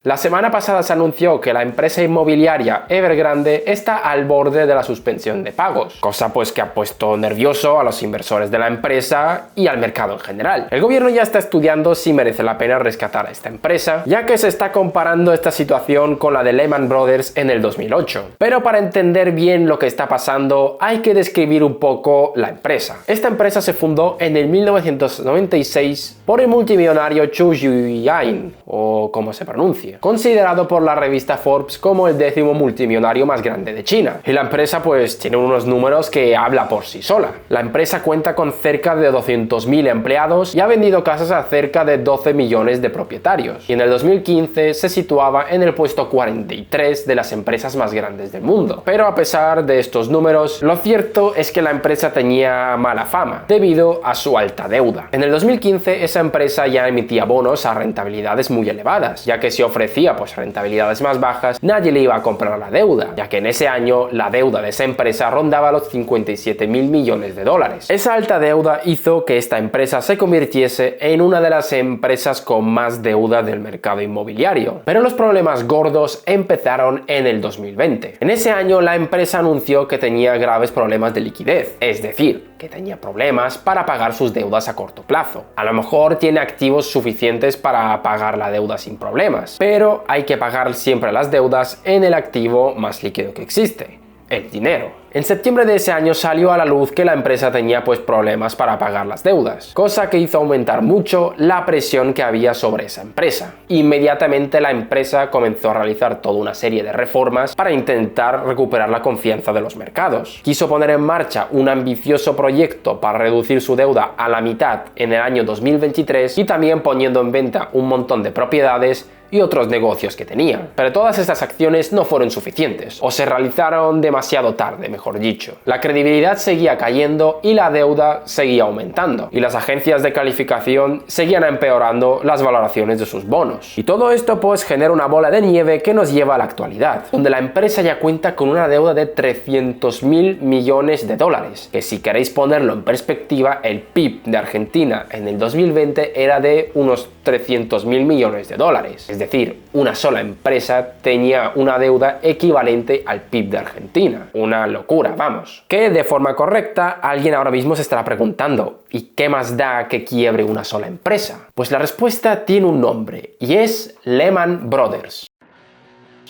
La semana pasada se anunció que la empresa inmobiliaria Evergrande está al borde de la suspensión de pagos, cosa pues que ha puesto nervioso a los inversores de la empresa y al mercado en general. El gobierno ya está estudiando si merece la pena rescatar a esta empresa, ya que se está comparando esta situación con la de Lehman Brothers en el 2008. Pero para entender bien lo que está pasando, hay que describir un poco la empresa. Esta empresa se fundó en el 1996 por el multimillonario Zhou Yuan, o como se pronuncia, considerado por la revista Forbes como el 10º multimillonario más grande de China. Y la empresa pues tiene unos números que habla por sí sola. La empresa cuenta con cerca de 200.000 empleados y ha vendido casas a cerca de 12 millones de propietarios. Y en el 2015 se situaba en el puesto 43 de las empresas más grandes del mundo. Pero a pesar de estos números, lo cierto es que la empresa tenía mala fama debido a su alta deuda. En el 2015 esa empresa ya emitía bonos a rentabilidades muy elevadas, ya que si ofrecía pues rentabilidades más bajas, nadie le iba a comprar la deuda, ya que en ese año la deuda de esa empresa rondaba los 57.000 millones de dólares. Esa alta deuda hizo que esta empresa se convirtiese en una de las empresas con más deuda del mercado inmobiliario. Pero los problemas gordos empezaron en el 2020. En ese año la empresa anunció que tenía graves problemas de liquidez, es decir, que tenía problemas para pagar sus deudas a corto plazo. A lo mejor tiene activos suficientes para pagar la deuda sin problemas, pero hay que pagar siempre las deudas en el activo más líquido que existe, el dinero. En septiembre de ese año salió a la luz que la empresa tenía pues problemas para pagar las deudas, cosa que hizo aumentar mucho la presión que había sobre esa empresa. Inmediatamente la empresa comenzó a realizar toda una serie de reformas para intentar recuperar la confianza de los mercados. Quiso poner en marcha un ambicioso proyecto para reducir su deuda a la mitad en el año 2023 y también poniendo en venta un montón de propiedades y otros negocios que tenía. Pero todas estas acciones no fueron suficientes, o se realizaron demasiado tarde, mejor dicho. La credibilidad seguía cayendo y la deuda seguía aumentando, y las agencias de calificación seguían empeorando las valoraciones de sus bonos. Y todo esto pues genera una bola de nieve que nos lleva a la actualidad, donde la empresa ya cuenta con una deuda de 300.000 millones de dólares, que si queréis ponerlo en perspectiva, el PIB de Argentina en el 2020 era de unos 300.000 millones de dólares. Es decir, una sola empresa tenía una deuda equivalente al PIB de Argentina. Una locura, vamos. Que de forma correcta, alguien ahora mismo se estará preguntando, ¿y qué más da que quiebre una sola empresa? Pues la respuesta tiene un nombre, y es Lehman Brothers.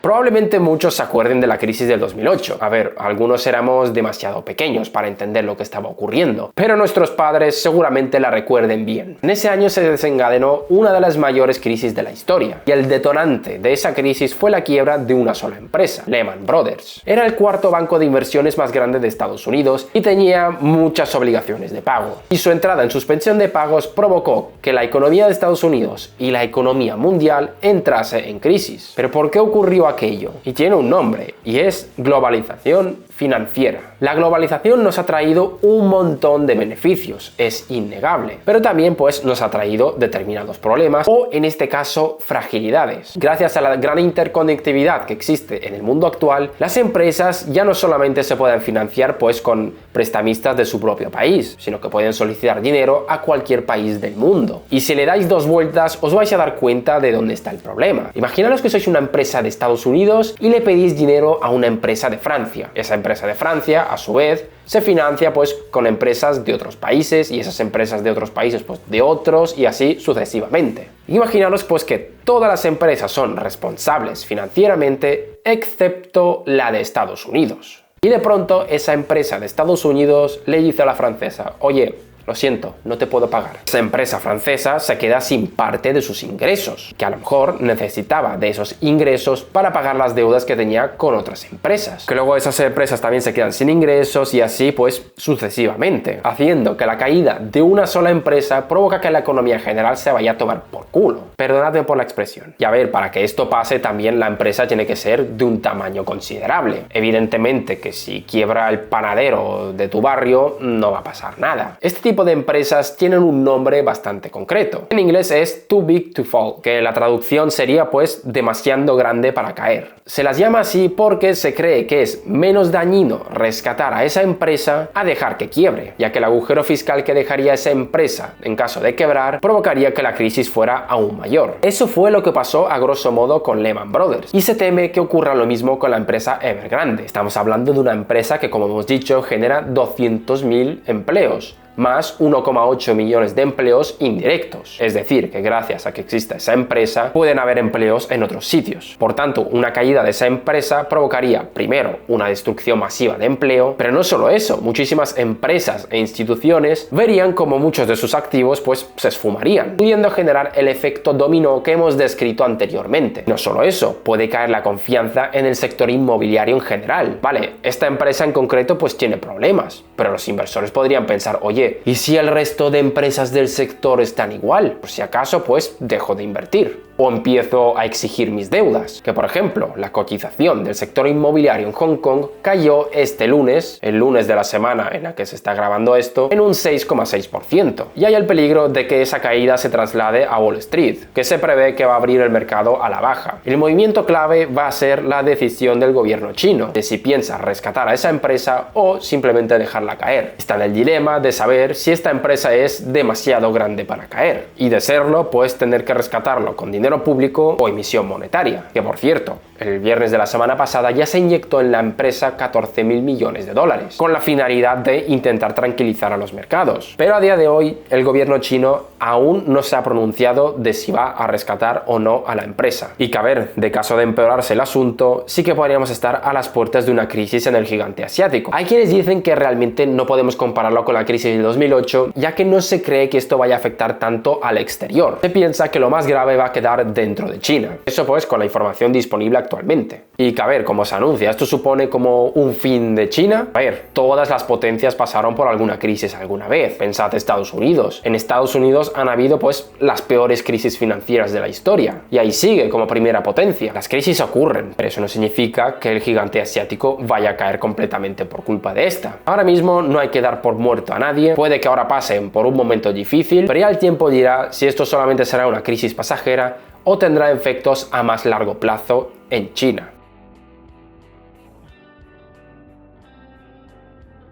Probablemente muchos se acuerden de la crisis del 2008. A ver, algunos éramos demasiado pequeños para entender lo que estaba ocurriendo, pero nuestros padres seguramente la recuerden bien. En ese año se desencadenó una de las mayores crisis de la historia, y el detonante de esa crisis fue la quiebra de una sola empresa, Lehman Brothers. Era el cuarto banco de inversiones más grande de Estados Unidos y tenía muchas obligaciones de pago. Y su entrada en suspensión de pagos provocó que la economía de Estados Unidos y la economía mundial entrase en crisis. ¿Pero por qué ocurrió aquello? Y tiene un nombre, y es globalización financiera. La globalización nos ha traído un montón de beneficios, es innegable, pero también pues nos ha traído determinados problemas o en este caso fragilidades. Gracias a la gran interconectividad que existe en el mundo actual, las empresas ya no solamente se pueden financiar pues con prestamistas de su propio país, sino que pueden solicitar dinero a cualquier país del mundo. Y si le dais dos vueltas os vais a dar cuenta de dónde está el problema. Imaginaros que sois una empresa de Estados Unidos y le pedís dinero a una empresa de Francia. Esa empresa de Francia, a su vez, se financia pues con empresas de otros países y esas empresas de otros países pues de otros y así sucesivamente. Imaginaros pues que todas las empresas son responsables financieramente excepto la de Estados Unidos. Y de pronto esa empresa de Estados Unidos le dice a la francesa, oye, lo siento, no te puedo pagar. Esa empresa francesa se queda sin parte de sus ingresos, que a lo mejor necesitaba de esos ingresos para pagar las deudas que tenía con otras empresas. Que luego esas empresas también se quedan sin ingresos y así pues sucesivamente, haciendo que la caída de una sola empresa provoca que la economía en general se vaya a tomar por culo. Perdonadme por la expresión. Y a ver, para que esto pase también la empresa tiene que ser de un tamaño considerable. Evidentemente que si quiebra el panadero de tu barrio no va a pasar nada. Este tipo tipo de empresas tienen un nombre bastante concreto. En inglés es too big to fall, que la traducción sería pues demasiado grande para caer. Se las llama así porque se cree que es menos dañino rescatar a esa empresa a dejar que quiebre, ya que el agujero fiscal que dejaría esa empresa en caso de quebrar provocaría que la crisis fuera aún mayor. Eso fue lo que pasó a grosso modo con Lehman Brothers, y se teme que ocurra lo mismo con la empresa Evergrande. Estamos hablando de una empresa que, como hemos dicho, genera 200.000 empleos, más 1,8 millones de empleos indirectos. Es decir, que gracias a que exista esa empresa, pueden haber empleos en otros sitios. Por tanto, una caída de esa empresa provocaría, primero, una destrucción masiva de empleo, pero no solo eso, muchísimas empresas e instituciones verían como muchos de sus activos pues se esfumarían, pudiendo generar el efecto dominó que hemos descrito anteriormente. No solo eso, puede caer la confianza en el sector inmobiliario en general. Vale, esta empresa en concreto pues tiene problemas, pero los inversores podrían pensar, oye, ¿y si el resto de empresas del sector están igual? Por si acaso, pues dejo de invertir. O empiezo a exigir mis deudas. Que por ejemplo, la cotización del sector inmobiliario en Hong Kong cayó este lunes, el lunes de la semana en la que se está grabando esto, en un 6,6%. Y hay el peligro de que esa caída se traslade a Wall Street, que se prevé que va a abrir el mercado a la baja. El movimiento clave va a ser la decisión del gobierno chino, de si piensa rescatar a esa empresa o simplemente dejarla caer. Está en el dilema de saber si esta empresa es demasiado grande para caer, y de serlo, pues tener que rescatarlo con dinero público o emisión monetaria, que por cierto, el viernes de la semana pasada ya se inyectó en la empresa 14.000 millones de dólares, con la finalidad de intentar tranquilizar a los mercados. Pero a día de hoy, el gobierno chino aún no se ha pronunciado de si va a rescatar o no a la empresa. Y que a ver, de caso de empeorarse el asunto, sí que podríamos estar a las puertas de una crisis en el gigante asiático. Hay quienes dicen que realmente no podemos compararlo con la crisis de 2008, ya que no se cree que esto vaya a afectar tanto al exterior. Se piensa que lo más grave va a quedar dentro de China. Eso pues con la información disponible actualmente. Y que a ver, como se anuncia, ¿esto supone como un fin de China? A ver, todas las potencias pasaron por alguna crisis alguna vez. Pensad Estados Unidos. En Estados Unidos han habido pues las peores crisis financieras de la historia. Y ahí sigue como primera potencia. Las crisis ocurren, pero eso no significa que el gigante asiático vaya a caer completamente por culpa de esta. Ahora mismo no hay que dar por muerto a nadie. Puede que ahora pasen por un momento difícil, pero ya el tiempo dirá si esto solamente será una crisis pasajera o tendrá efectos a más largo plazo en China.